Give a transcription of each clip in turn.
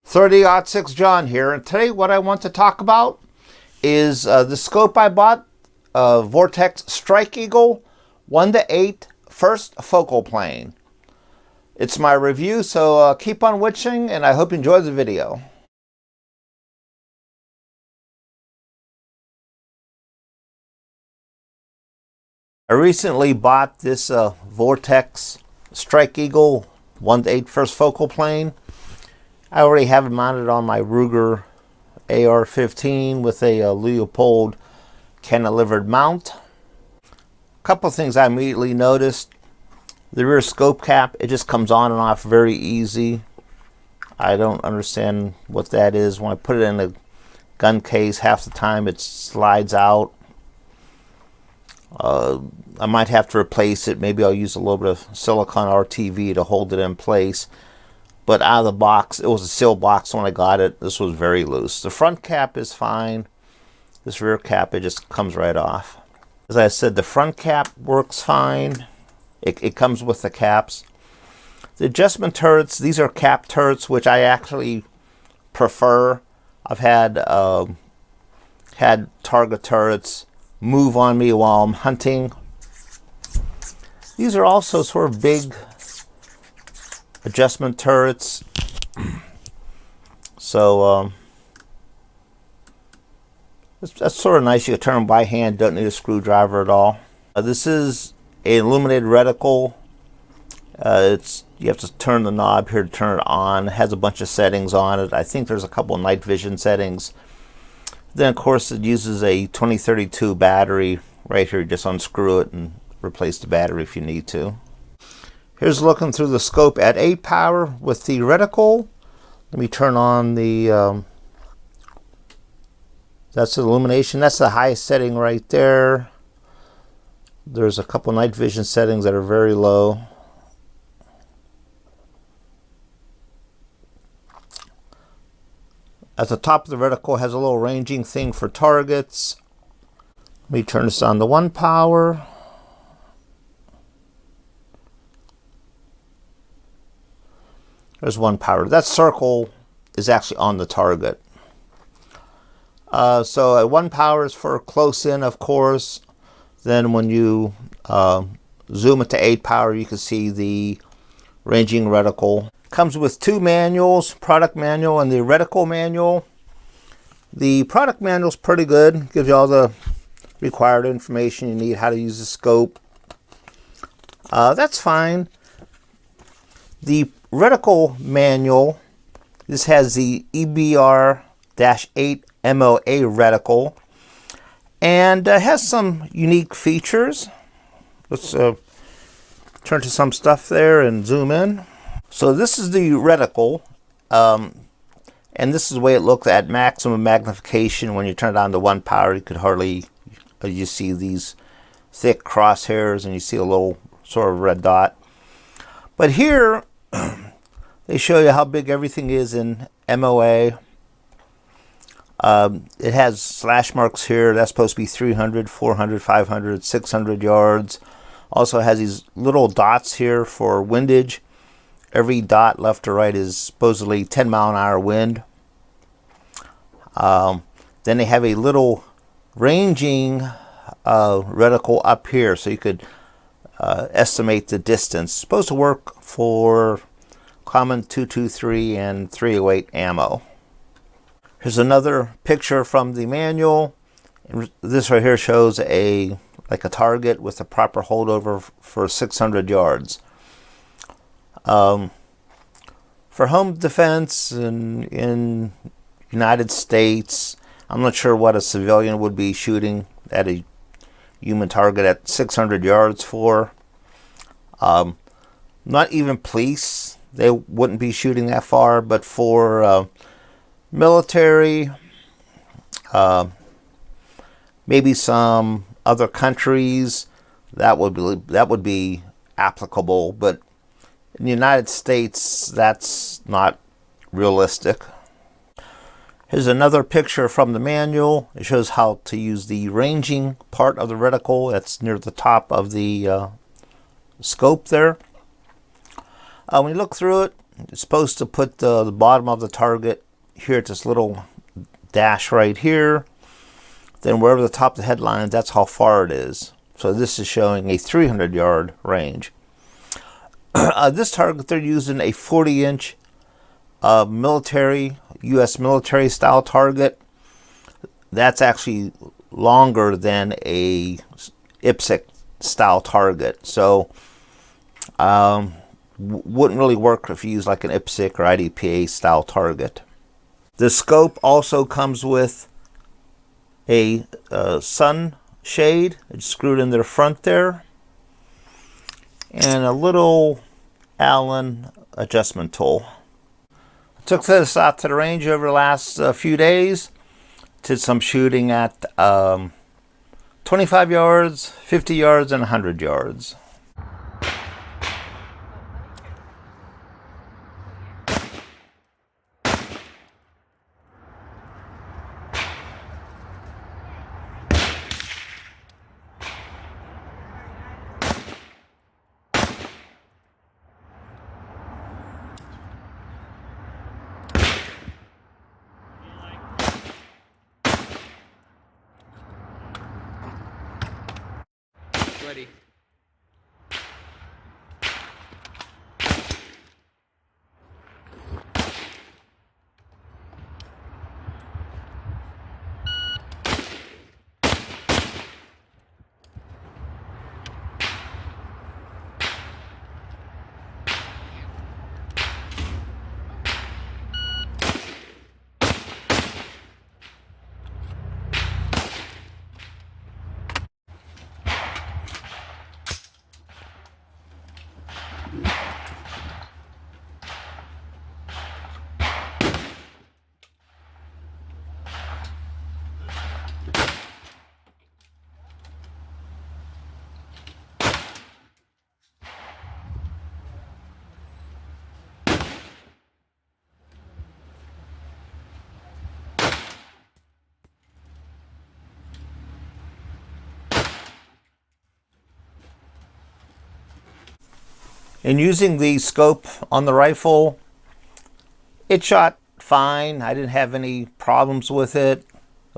30-06 John here, and today what I want to talk about is the scope I bought, Vortex Strike Eagle 1:8 first focal plane. It's my review, so keep on watching, and I hope you enjoy the video. I recently bought this Vortex Strike Eagle 1:8 first focal plane. I already have it mounted on my Ruger AR-15 with a Leopold cantilevered mount. A couple of things I immediately noticed. The rear scope cap, it just comes on and off very easy. I don't understand what that is. When I put it in a gun case, half the time it slides out. I might have to replace it. Maybe I'll use a little bit of silicone RTV to hold it in place. But out of the box, it was a sealed box when I got it. This was very loose. The front cap is fine. This rear cap, it just comes right off. As I said, the front cap works fine. It comes with the caps. The adjustment turrets, these are cap turrets, which I actually prefer. I've had target turrets move on me while I'm hunting. These are also sort of big adjustment turrets. So that's sort of nice. You can turn them by hand, don't need a screwdriver at all. This is an illuminated reticle. You have to turn the knob here to turn it on. It has a bunch of settings on it. I think there's a couple of night vision settings. Then of course it uses a 2032 battery right here. Just unscrew it and replace the battery if you need to. Here's looking through the scope at 8 power with the reticle. Let me turn on the that's the illumination. That's the highest setting right there. There's a couple night vision settings that are very low. At the top of the reticle has a little ranging thing for targets. Let me turn this on to 1 power. There's 1 power. That circle is actually on the target. So at 1 power is for close in, of course. Then when you zoom it to 8 power, you can see the ranging reticle. Comes with 2 manuals, product manual and the reticle manual. The product manual is pretty good. Gives you all the required information you need, how to use the scope. That's fine. The reticle manual, this has the EBR-8 MOA reticle, and has some unique features. Let's turn to some stuff there and zoom in. So this is the reticle, and this is the way it looks at maximum magnification. When you turn it on to 1 power, you could hardly, you see these thick crosshairs and you see a little sort of red dot. But here, they show you how big everything is in MOA. It has slash marks here. That's supposed to be 300, 400, 500, 600 yards. Also has these little dots here for windage. Every dot left to right is supposedly 10 mile an hour wind. Then they have a little ranging reticle up here, so you could estimate the distance. It's supposed to work for common 223 and 308 ammo. Here's another picture from the manual. This right here shows like a target with a proper holdover for 600 yards. For home defense in United States, I'm not sure what a civilian would be shooting at a human target at 600 yards for. Not even police, they wouldn't be shooting that far, but for military, maybe some other countries, that would be applicable, but in the United States, that's not realistic. Here's another picture from the manual. It shows how to use the ranging part of the reticle. That's near the top of the scope there. When you look through it, It's supposed to put the bottom of the target here at this little dash right here. Then wherever the top of the headline, that's how far it is. So this is showing a 300-yard range. This target, they're using a 40-inch military, U.S. military style target. That's actually longer than a IPSC style target. So wouldn't really work if you use like an IPSC or IDPA style target. The scope also comes with a sun shade. It's screwed in their front there, and a little Allen adjustment tool. I took this out to the range over the last few days. Did some shooting at 25 yards, 50 yards, and 100 yards. Ready. And using the scope on the rifle, it shot fine. I didn't have any problems with it.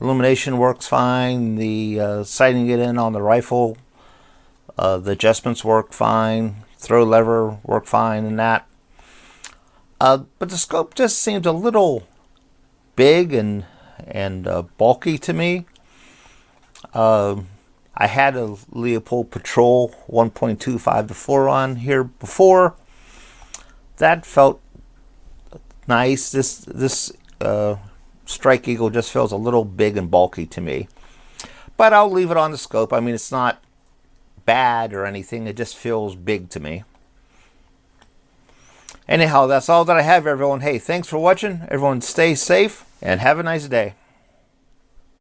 Illumination works fine. The sighting it in on the rifle, the adjustments work fine. Throw lever worked fine in that. But the scope just seems a little big and bulky to me. I had a Leopold Patrol 1.25 to 4 on here before. That felt nice. This Strike Eagle just feels a little big and bulky to me. But I'll leave it on the scope. I mean, it's not bad or anything. It just feels big to me. Anyhow, that's all that I have, everyone. Hey, thanks for watching. Everyone stay safe and have a nice day.